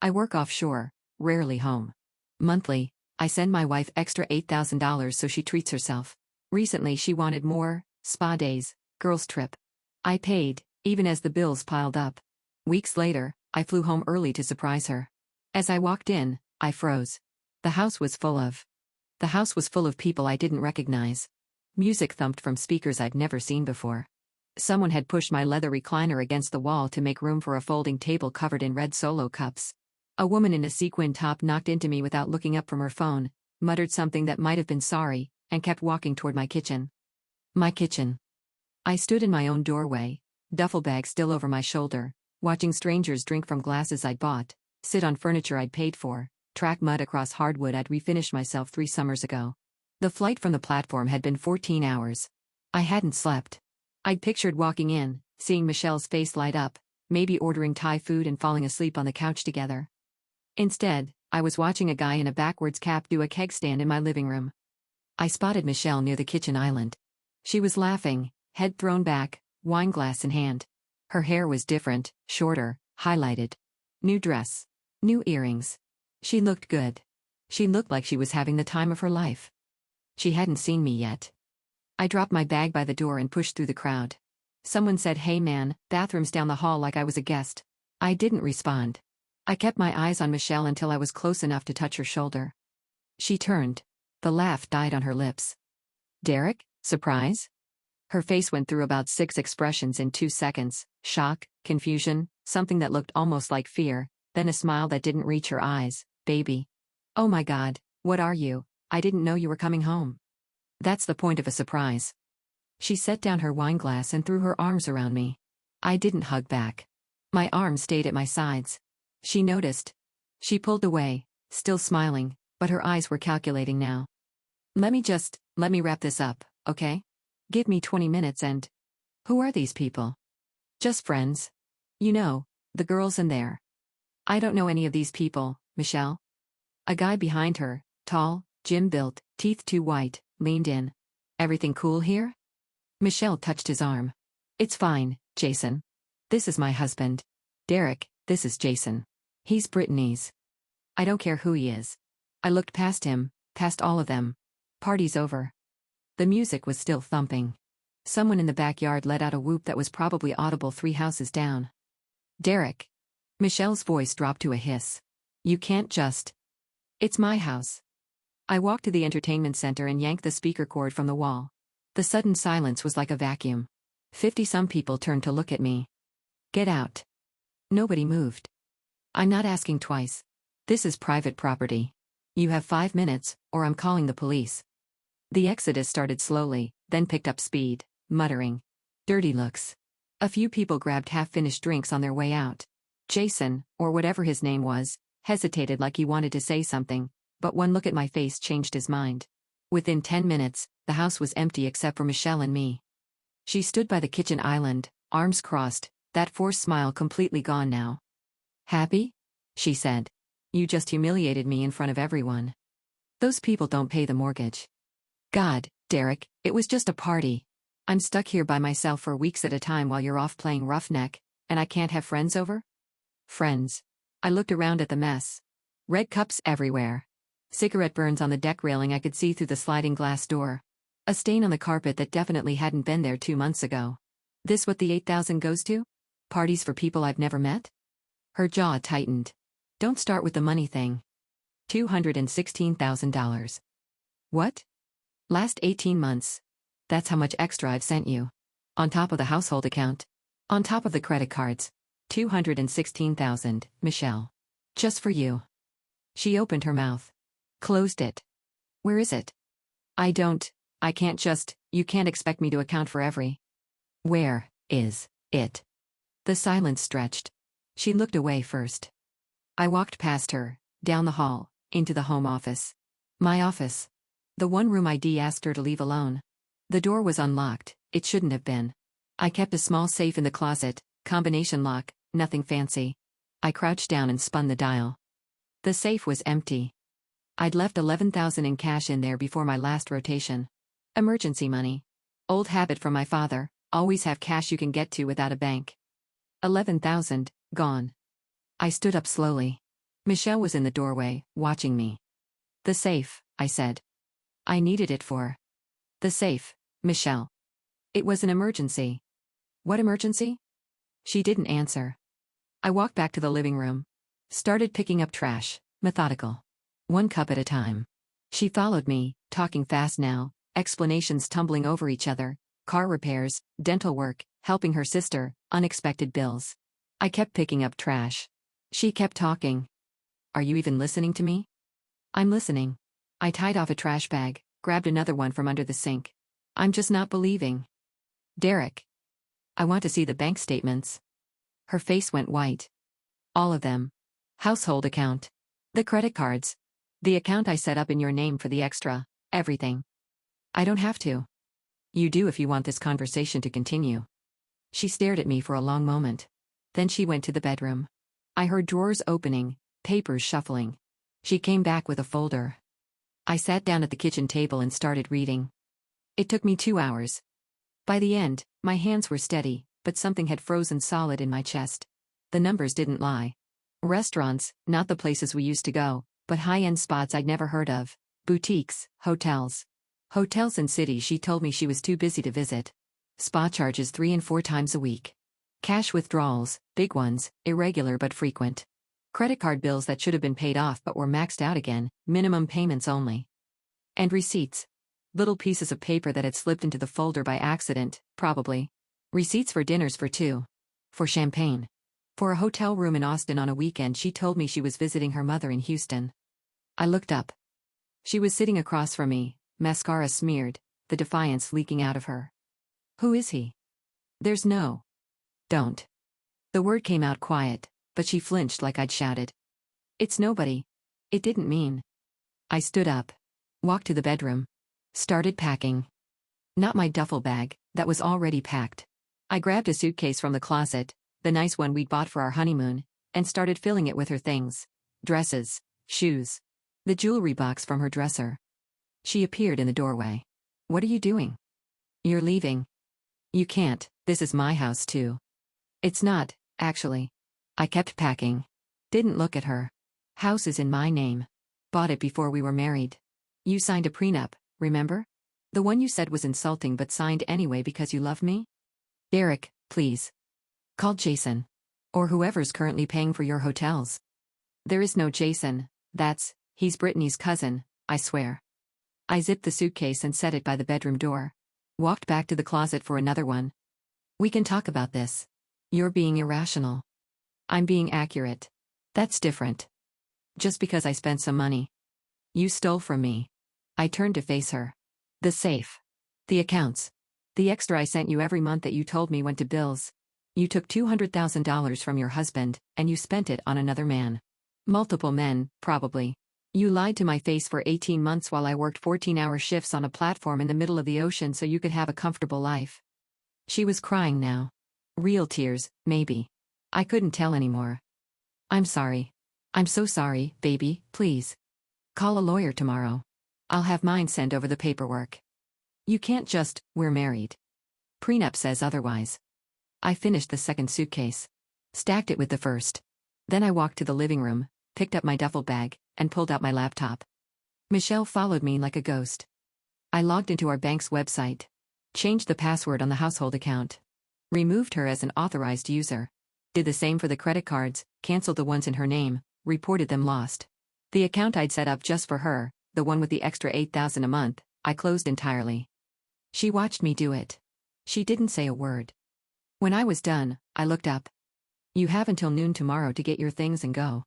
I work offshore, rarely home. Monthly, I send my wife extra $8,000 so she treats herself. Recently she wanted more, spa days, girls trip. I paid, even as the bills piled up. Weeks later, I flew home early to surprise her. As I walked in, I froze. The house was full of people I didn't recognize. Music thumped from speakers I'd never seen before. Someone had pushed my leather recliner against the wall to make room for a folding table covered in red Solo cups. A woman in a sequin top knocked into me without looking up from her phone, muttered something that might have been sorry, and kept walking toward my kitchen. My kitchen. I stood in my own doorway, duffel bag still over my shoulder, watching strangers drink from glasses I'd bought, sit on furniture I'd paid for, track mud across hardwood I'd refinished myself 3 summers ago. The flight from the platform had been 14 hours. I hadn't slept. I'd pictured walking in, seeing Michelle's face light up, maybe ordering Thai food and falling asleep on the couch together. Instead, I was watching a guy in a backwards cap do a keg stand in my living room. I spotted Michelle near the kitchen island. She was laughing, head thrown back, wine glass in hand. Her hair was different, shorter, highlighted. New dress. New earrings. She looked good. She looked like she was having the time of her life. She hadn't seen me yet. I dropped my bag by the door and pushed through the crowd. Someone said, "Hey man, bathrooms down the hall," like I was a guest. I didn't respond. I kept my eyes on Michelle until I was close enough to touch her shoulder. She turned. The laugh died on her lips. "Derek, surprise?" Her face went through about 6 expressions in 2 seconds: shock, confusion, something that looked almost like fear, then a smile that didn't reach her eyes. "Baby. Oh my God, what are you? I didn't know you were coming home." That's the point of a surprise. She set down her wine glass and threw her arms around me. I didn't hug back. My arms stayed at my sides. She noticed. She pulled away, still smiling, but her eyes were calculating now. Let me wrap this up, okay? Give me 20 minutes and... Who are these people? Just friends. You know, the girls in there. I don't know any of these people, Michelle. A guy behind her, tall, gym-built, teeth too white, leaned in. Everything cool here? Michelle touched his arm. It's fine, Jason. This is my husband. Derek, this is Jason. He's Brittany's. I don't care who he is. I looked past him, past all of them. Party's over. The music was still thumping. Someone in the backyard let out a whoop that was probably audible 3 houses down. Derek. Michelle's voice dropped to a hiss. You can't just... It's my house. I walked to the entertainment center and yanked the speaker cord from the wall. The sudden silence was like a vacuum. 50-some people turned to look at me. Get out. Nobody moved. I'm not asking twice. This is private property. You have 5 minutes, or I'm calling the police. The exodus started slowly, then picked up speed, muttering. Dirty looks. A few people grabbed half-finished drinks on their way out. Jason, or whatever his name was, hesitated like he wanted to say something, but one look at my face changed his mind. Within 10 minutes, the house was empty except for Michelle and me. She stood by the kitchen island, arms crossed, that forced smile completely gone now. Happy? She said. You just humiliated me in front of everyone. Those people don't pay the mortgage. God, Derek, it was just a party. I'm stuck here by myself for weeks at a time while you're off playing roughneck, and I can't have friends over? Friends. I looked around at the mess. Red cups everywhere. Cigarette burns on the deck railing I could see through the sliding glass door. A stain on the carpet that definitely hadn't been there 2 months ago. This what the 8,000 goes to? Parties for people I've never met? Her jaw tightened. Don't start with the money thing. $216,000. What? Last 18 months. That's how much extra I've sent you. On top of the household account. On top of the credit cards. $216,000, Michelle. Just for you. She opened her mouth. Closed it. Where is it? I can't just, you can't expect me to account for every. Where is it? The silence stretched. She looked away first. I walked past her, down the hall, into the home office. My office. The one room ID asked her to leave alone. The door was unlocked, it shouldn't have been. I kept a small safe in the closet, combination lock, nothing fancy. I crouched down and spun the dial. The safe was empty. I'd left $11,000 in cash in there before my last rotation. Emergency money. Old habit from my father, always have cash you can get to without a bank. $11,000, gone. I stood up slowly. Michelle was in the doorway, watching me. The safe, I said. I needed it for. The safe, Michelle. It was an emergency. What emergency? She didn't answer. I walked back to the living room. Started picking up trash, methodical. One cup at a time. She followed me, talking fast now, explanations tumbling over each other, car repairs, dental work, helping her sister, unexpected bills. I kept picking up trash. She kept talking. Are you even listening to me? I'm listening. I tied off a trash bag, grabbed another one from under the sink. I'm just not believing. Derek. I want to see the bank statements. Her face went white. All of them. Household account. The credit cards. The account I set up in your name for the extra, everything. I don't have to. You do if you want this conversation to continue. She stared at me for a long moment. Then she went to the bedroom. I heard drawers opening, papers shuffling. She came back with a folder. I sat down at the kitchen table and started reading. It took me 2 hours. By the end, my hands were steady, but something had frozen solid in my chest. The numbers didn't lie. Restaurants, not the places we used to go, but high-end spots I'd never heard of. Boutiques, hotels. Hotels in cities she told me she was too busy to visit. Spa charges 3 and 4 times a week. Cash withdrawals, big ones, irregular but frequent. Credit card bills that should have been paid off but were maxed out again, minimum payments only. And receipts. Little pieces of paper that had slipped into the folder by accident, probably. Receipts for dinners for 2. For champagne. For a hotel room in Austin on a weekend she told me she was visiting her mother in Houston. I looked up. She was sitting across from me, mascara smeared, the defiance leaking out of her. Who is he? There's no. Don't. The word came out quiet, but she flinched like I'd shouted. It's nobody. It didn't mean. I stood up. Walked to the bedroom. Started packing. Not my duffel bag, that was already packed. I grabbed a suitcase from the closet, the nice one we'd bought for our honeymoon, and started filling it with her things. Dresses, shoes. The jewelry box from her dresser. She appeared in the doorway. What are you doing? You're leaving. You can't, this is my house too. It's not, actually. I kept packing. Didn't look at her. House is in my name. Bought it before we were married. You signed a prenup, remember? The one you said was insulting but signed anyway because you love me? Derek, please. Call Jason. Or whoever's currently paying for your hotels. There is no Jason, he's Brittany's cousin, I swear. I zipped the suitcase and set it by the bedroom door. Walked back to the closet for another one. We can talk about this. You're being irrational. I'm being accurate. That's different. Just because I spent some money. You stole from me. I turned to face her. The safe. The accounts. The extra I sent you every month that you told me went to bills. You took $200,000 from your husband, and you spent it on another man. Multiple men, probably. You lied to my face for 18 months while I worked 14-hour shifts on a platform in the middle of the ocean so you could have a comfortable life. She was crying now. Real tears, maybe. I couldn't tell anymore. I'm sorry. I'm so sorry, baby, please. Call a lawyer tomorrow. I'll have mine send over the paperwork. You can't just, we're married. Prenup says otherwise. I finished the second suitcase. Stacked it with the first. Then I walked to the living room, picked up my duffel bag, and pulled out my laptop. Michelle followed me like a ghost. I logged into our bank's website. Changed the password on the household account. Removed her as an authorized user. Did the same for the credit cards, canceled the ones in her name, reported them lost. The account I'd set up just for her, the one with the extra $8,000 a month, I closed entirely. She watched me do it. She didn't say a word. When I was done, I looked up. You have until noon tomorrow to get your things and go.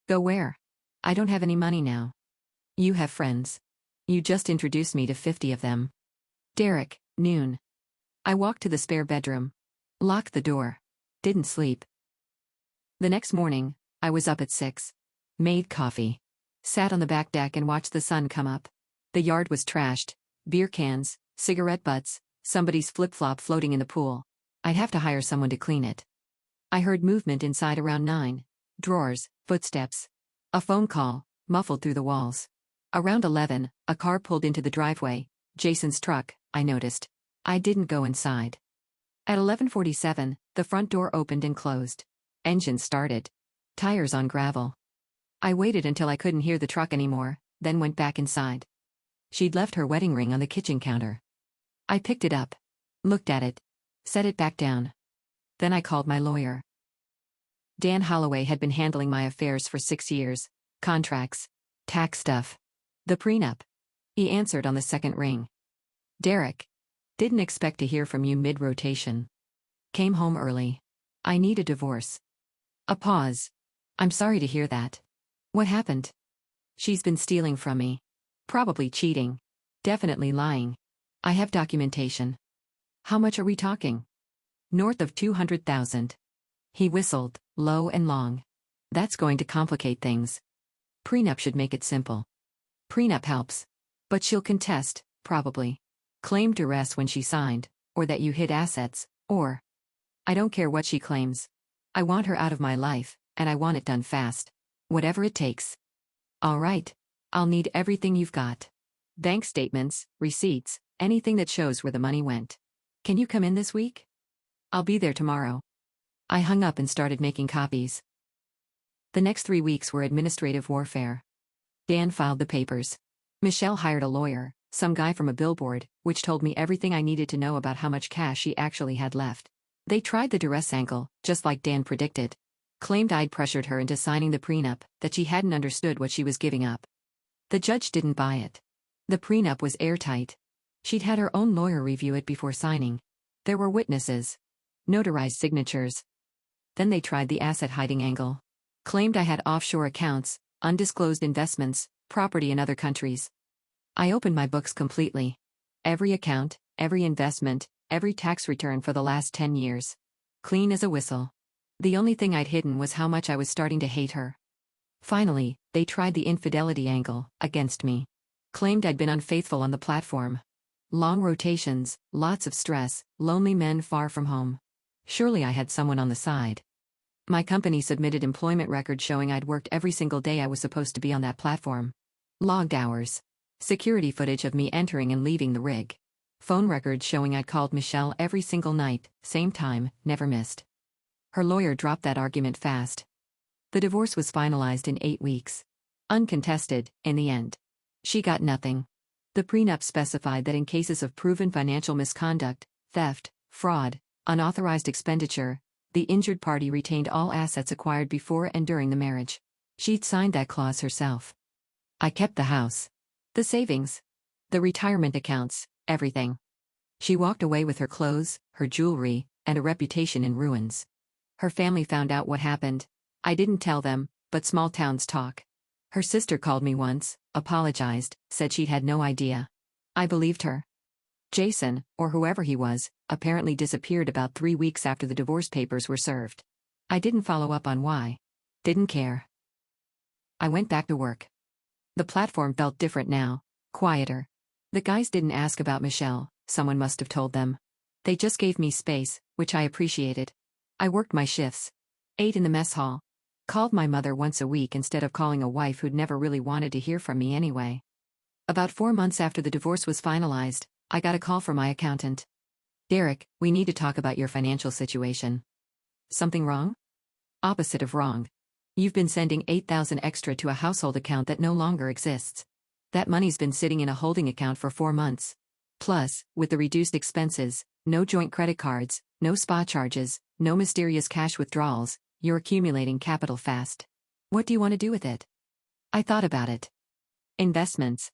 Go where? I don't have any money now. You have friends. You just introduced me to 50 of them. Derek, noon. I walked to the spare bedroom. Locked the door. Didn't sleep. The next morning, I was up at 6. Made coffee. Sat on the back deck and watched the sun come up. The yard was trashed. Beer cans, cigarette butts, somebody's flip-flop floating in the pool. I'd have to hire someone to clean it. I heard movement inside around 9. Drawers, footsteps. A phone call, muffled through the walls. Around 11, a car pulled into the driveway. Jason's truck, I noticed. I didn't go inside. At 11:47, the front door opened and closed. Engine started. Tires on gravel. I waited until I couldn't hear the truck anymore, then went back inside. She'd left her wedding ring on the kitchen counter. I picked it up, looked at it, set it back down. Then I called my lawyer. Dan Holloway had been handling my affairs for 6 years, contracts, tax stuff, the prenup. He answered on the second ring. Derek. Didn't expect to hear from you mid-rotation. Came home early. I need a divorce. A pause. I'm sorry to hear that. What happened? She's been stealing from me. Probably cheating. Definitely lying. I have documentation. How much are we talking? North of 200,000. He whistled, low and long. That's going to complicate things. Prenup should make it simple. Prenup helps. But she'll contest, probably. Claim duress when she signed, or that you hid assets, or... I don't care what she claims. I want her out of my life, and I want it done fast. Whatever it takes. All right. I'll need everything you've got. Bank statements, receipts, anything that shows where the money went. Can you come in this week? I'll be there tomorrow. I hung up and started making copies. The next 3 weeks were administrative warfare. Dan filed the papers. Michelle hired a lawyer, some guy from a billboard, which told me everything I needed to know about how much cash she actually had left. They tried the duress angle, just like Dan predicted. Claimed I'd pressured her into signing the prenup, that she hadn't understood what she was giving up. The judge didn't buy it. The prenup was airtight. She'd had her own lawyer review it before signing. There were witnesses. Notarized signatures. Then they tried the asset hiding angle. Claimed I had offshore accounts, undisclosed investments, property in other countries. I opened my books completely. Every account, every investment, every tax return for the last 10 years. Clean as a whistle. The only thing I'd hidden was how much I was starting to hate her. Finally, they tried the infidelity angle, against me. Claimed I'd been unfaithful on the platform. Long rotations, lots of stress, lonely men far from home. Surely I had someone on the side. My company submitted employment records showing I'd worked every single day I was supposed to be on that platform. Logged hours. Security footage of me entering and leaving the rig. Phone records showing I'd called Michelle every single night, same time, never missed. Her lawyer dropped that argument fast. The divorce was finalized in 8 weeks. Uncontested, in the end. She got nothing. The prenup specified that in cases of proven financial misconduct, theft, fraud, unauthorized expenditure, the injured party retained all assets acquired before and during the marriage. She'd signed that clause herself. I kept the house. The savings. The retirement accounts, everything. She walked away with her clothes, her jewelry, and a reputation in ruins. Her family found out what happened. I didn't tell them, but small towns talk. Her sister called me once, apologized, said she'd had no idea. I believed her. Jason, or whoever he was, apparently disappeared about 3 weeks after the divorce papers were served. I didn't follow up on why. Didn't care. I went back to work. The platform felt different now, quieter. The guys didn't ask about Michelle, someone must have told them. They just gave me space, which I appreciated. I worked my shifts. Ate in the mess hall. Called my mother once a week instead of calling a wife who'd never really wanted to hear from me anyway. About 4 months after the divorce was finalized, I got a call from my accountant. Derek, we need to talk about your financial situation. Something wrong? Opposite of wrong. You've been sending $8,000 extra to a household account that no longer exists. That money's been sitting in a holding account for 4 months. Plus, with the reduced expenses, no joint credit cards, no spa charges, no mysterious cash withdrawals, you're accumulating capital fast. What do you want to do with it? I thought about it. Investments.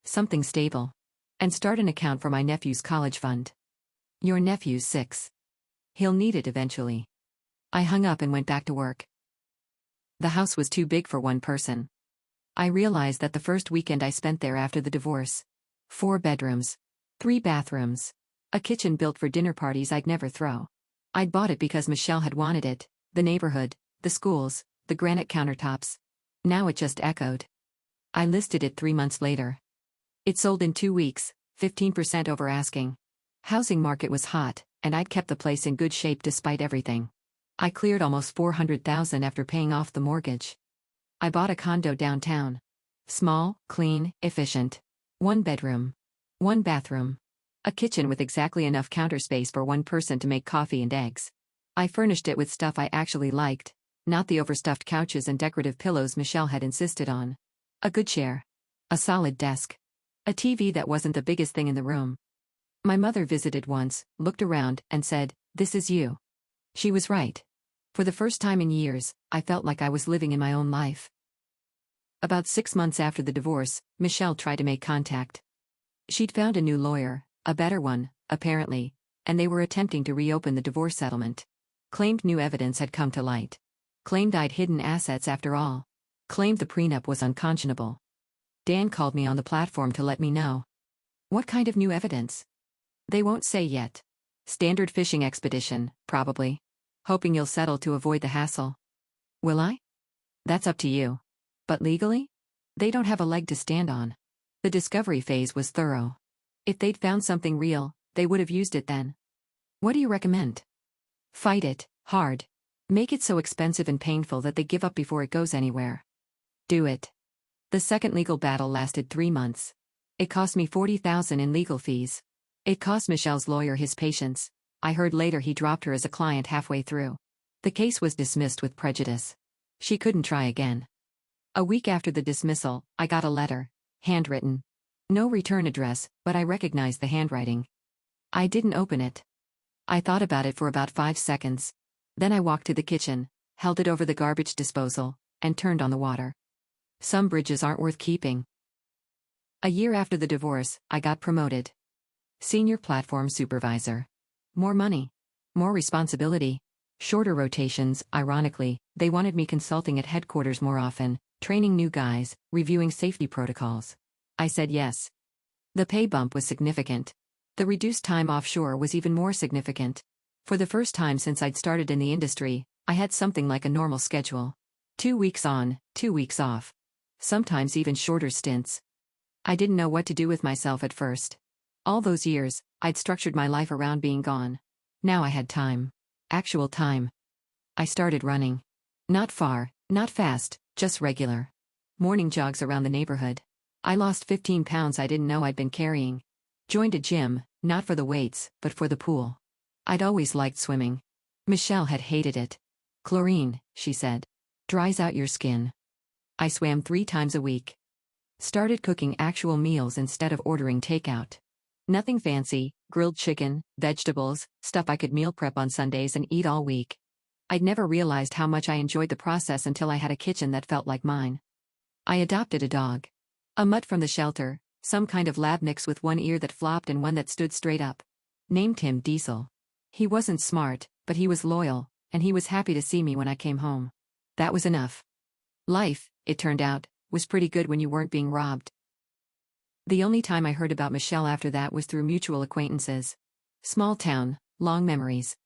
Something stable. And start an account for my nephew's college fund. Your nephew's 6. He'll need it eventually. I hung up and went back to work. The house was too big for one person. I realized that the first weekend I spent there after the divorce. 4 bedrooms. 3 bathrooms. A kitchen built for dinner parties I'd never throw. I'd bought it because Michelle had wanted it, the neighborhood, the schools, the granite countertops. Now it just echoed. I listed it 3 months later. It sold in 2 weeks, 15% over asking. Housing market was hot, and I'd kept the place in good shape despite everything. I cleared almost $400,000 after paying off the mortgage. I bought a condo downtown. Small, clean, efficient. 1 bedroom. 1 bathroom. A kitchen with exactly enough counter space for one person to make coffee and eggs. I furnished it with stuff I actually liked. Not the overstuffed couches and decorative pillows Michelle had insisted on. A good chair. A solid desk. A TV that wasn't the biggest thing in the room. My mother visited once, looked around, and said, "This is you." She was right. For the first time in years, I felt like I was living in my own life. About 6 months after the divorce, Michelle tried to make contact. She'd found a new lawyer, a better one, apparently, and they were attempting to reopen the divorce settlement. Claimed new evidence had come to light. Claimed I'd hidden assets after all. Claimed the prenup was unconscionable. Dan called me on the platform to let me know. What kind of new evidence? They won't say yet. Standard fishing expedition, probably. Hoping you'll settle to avoid the hassle. Will I? That's up to you. But legally? They don't have a leg to stand on. The discovery phase was thorough. If they'd found something real, they would have used it then. What do you recommend? Fight it, hard. Make it so expensive and painful that they give up before it goes anywhere. Do it. The second legal battle lasted 3 months. It cost me $40,000 in legal fees. It cost Michelle's lawyer his patience. I heard later he dropped her as a client halfway through. The case was dismissed with prejudice. She couldn't try again. A week after the dismissal, I got a letter. Handwritten. No return address, but I recognized the handwriting. I didn't open it. I thought about it for about 5 seconds. Then I walked to the kitchen, held it over the garbage disposal, and turned on the water. Some bridges aren't worth keeping. A year after the divorce, I got promoted. Senior platform supervisor. More money. More responsibility. Shorter rotations. Ironically, they wanted me consulting at headquarters more often, training new guys, reviewing safety protocols. I said yes. The pay bump was significant. The reduced time offshore was even more significant. For the first time since I'd started in the industry, I had something like a normal schedule. 2 weeks on, 2 weeks off. Sometimes even shorter stints. I didn't know what to do with myself at first. All those years, I'd structured my life around being gone. Now I had time. Actual time. I started running. Not far, not fast, just regular. Morning jogs around the neighborhood. I lost 15 pounds I didn't know I'd been carrying. Joined a gym, not for the weights, but for the pool. I'd always liked swimming. Michelle had hated it. Chlorine, she said. Dries out your skin. I swam 3 times a week. Started cooking actual meals instead of ordering takeout. Nothing fancy, grilled chicken, vegetables, stuff I could meal prep on Sundays and eat all week. I'd never realized how much I enjoyed the process until I had a kitchen that felt like mine. I adopted a dog. A mutt from the shelter, some kind of lab mix with one ear that flopped and one that stood straight up. Named him Diesel. He wasn't smart, but he was loyal, and he was happy to see me when I came home. That was enough. Life, it turned out, was pretty good when you weren't being robbed. The only time I heard about Michelle after that was through mutual acquaintances. Small town, long memories.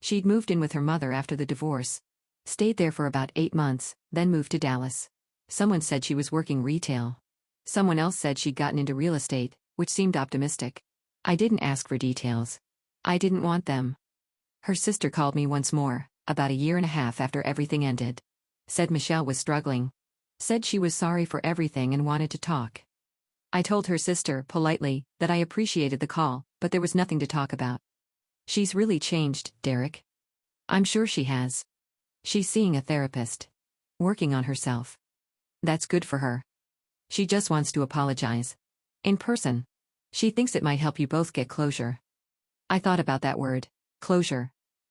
She'd moved in with her mother after the divorce. Stayed there for about 8 months, then moved to Dallas. Someone said she was working retail. Someone else said she'd gotten into real estate, which seemed optimistic. I didn't ask for details. I didn't want them. Her sister called me once more, about a year and a half after everything ended. Said Michelle was struggling. Said she was sorry for everything and wanted to talk. I told her sister, politely, that I appreciated the call, but there was nothing to talk about. She's really changed, Derek. I'm sure she has. She's seeing a therapist. Working on herself. That's good for her. She just wants to apologize. In person. She thinks it might help you both get closure. I thought about that word, closure.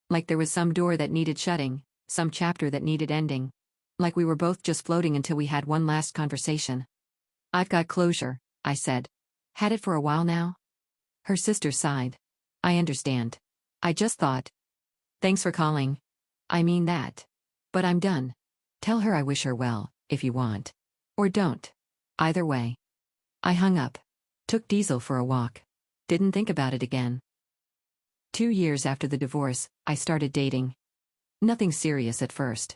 Like there was some door that needed shutting, some chapter that needed ending. Like we were both just floating until we had one last conversation. I've got closure, I said. Had it for a while now? Her sister sighed. I understand. I just thought. Thanks for calling. I mean that. But I'm done. Tell her I wish her well, if you want. Or don't. Either way. I hung up. Took Diesel for a walk. Didn't think about it again. 2 years after the divorce, I started dating. Nothing serious at first.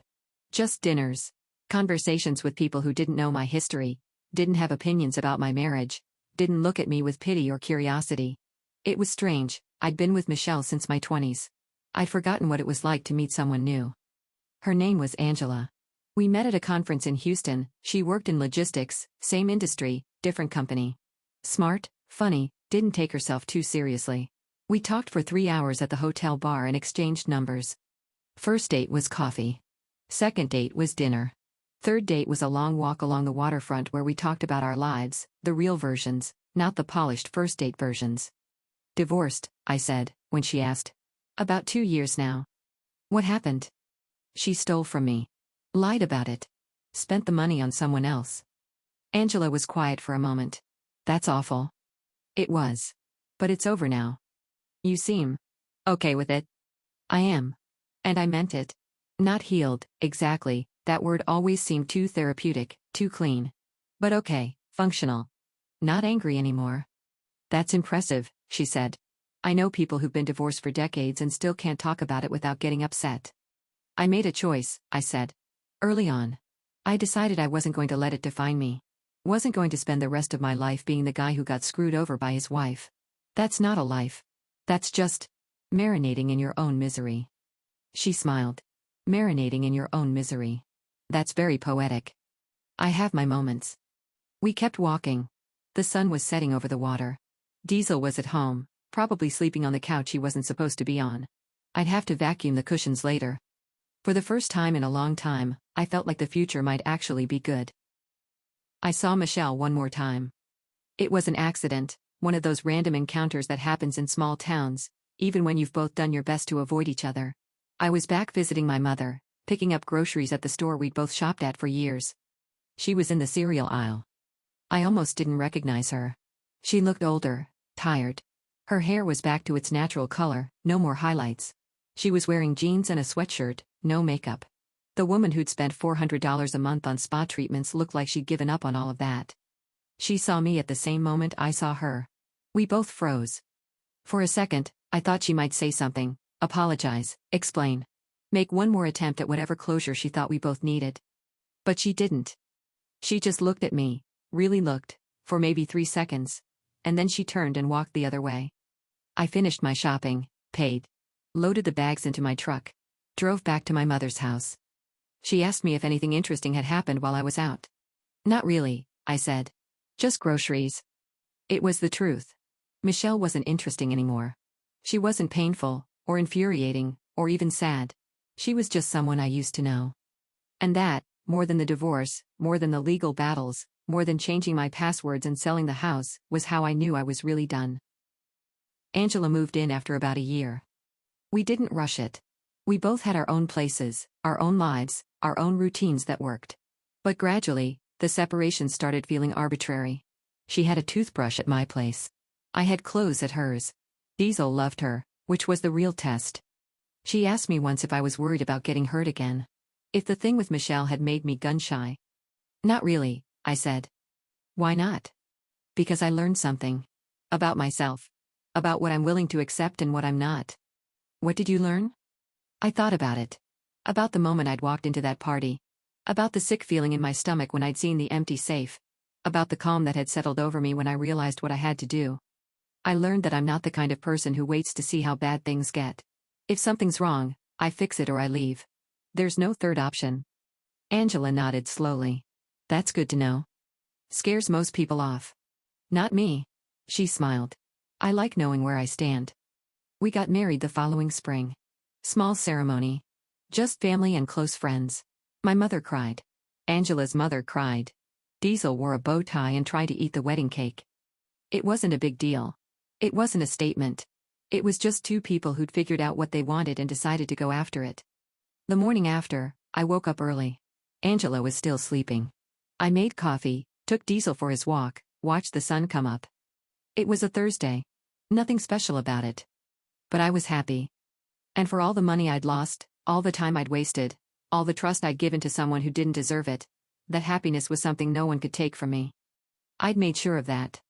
Just dinners. Conversations with people who didn't know my history, didn't have opinions about my marriage, didn't look at me with pity or curiosity. It was strange, I'd been with Michelle since my 20s. I'd forgotten what it was like to meet someone new. Her name was Angela. We met at a conference in Houston. She worked in logistics, same industry, different company. Smart, funny, didn't take herself too seriously. We talked for 3 hours at the hotel bar and exchanged numbers. First date was coffee. Second date was dinner. Third date was a long walk along the waterfront where we talked about our lives, the real versions, not the polished first date versions. Divorced, I said, when she asked. About 2 years now. What happened? She stole from me. Lied about it. Spent the money on someone else. Angela was quiet for a moment. That's awful. It was. But it's over now. You seem okay with it. I am. And I meant it. Not healed, exactly, that word always seemed too therapeutic, too clean. But okay, functional. Not angry anymore. That's impressive, she said. I know people who've been divorced for decades and still can't talk about it without getting upset. I made a choice, I said. Early on. I decided I wasn't going to let it define me. Wasn't going to spend the rest of my life being the guy who got screwed over by his wife. That's not a life. That's just marinating in your own misery. She smiled. Marinating in your own misery. That's very poetic. I have my moments. We kept walking. The sun was setting over the water. Diesel was at home, probably sleeping on the couch he wasn't supposed to be on. I'd have to vacuum the cushions later. For the first time in a long time, I felt like the future might actually be good. I saw Michelle one more time. It was an accident, one of those random encounters that happens in small towns, even when you've both done your best to avoid each other. I was back visiting my mother, picking up groceries at the store we'd both shopped at for years. She was in the cereal aisle. I almost didn't recognize her. She looked older, tired. Her hair was back to its natural color, no more highlights. She was wearing jeans and a sweatshirt, no makeup. The woman who'd spent $400 a month on spa treatments looked like she'd given up on all of that. She saw me at the same moment I saw her. We both froze. For a second, I thought she might say something, apologize, explain. Make one more attempt at whatever closure she thought we both needed. But she didn't. She just looked at me, really looked, for maybe 3 seconds. And then she turned and walked the other way. I finished my shopping, paid. Loaded the bags into my truck. Drove back to my mother's house. She asked me if anything interesting had happened while I was out. Not really, I said. Just groceries. It was the truth. Michelle wasn't interesting anymore. She wasn't painful, or infuriating, or even sad. She was just someone I used to know. And that, more than the divorce, more than the legal battles, more than changing my passwords and selling the house, was how I knew I was really done. Angela moved in after about a year. We didn't rush it. We both had our own places, our own lives, our own routines that worked. But gradually, the separation started feeling arbitrary. She had a toothbrush at my place. I had clothes at hers. Diesel loved her, which was the real test. She asked me once if I was worried about getting hurt again. If the thing with Michelle had made me gun-shy. Not really, I said. Why not? Because I learned something. About myself. About what I'm willing to accept and what I'm not. What did you learn? I thought about it. About the moment I'd walked into that party. About the sick feeling in my stomach when I'd seen the empty safe. About the calm that had settled over me when I realized what I had to do. I learned that I'm not the kind of person who waits to see how bad things get. If something's wrong, I fix it or I leave. There's no third option. Angela nodded slowly. That's good to know. Scares most people off. Not me. She smiled. I like knowing where I stand. We got married the following spring. Small ceremony. Just family and close friends. My mother cried. Angela's mother cried. Diesel wore a bow tie and tried to eat the wedding cake. It wasn't a big deal. It wasn't a statement. It was just two people who'd figured out what they wanted and decided to go after it. The morning after, I woke up early. Angela was still sleeping. I made coffee, took Diesel for his walk, watched the sun come up. It was a Thursday. Nothing special about it. But I was happy. And for all the money I'd lost, all the time I'd wasted, all the trust I'd given to someone who didn't deserve it, that happiness was something no one could take from me. I'd made sure of that.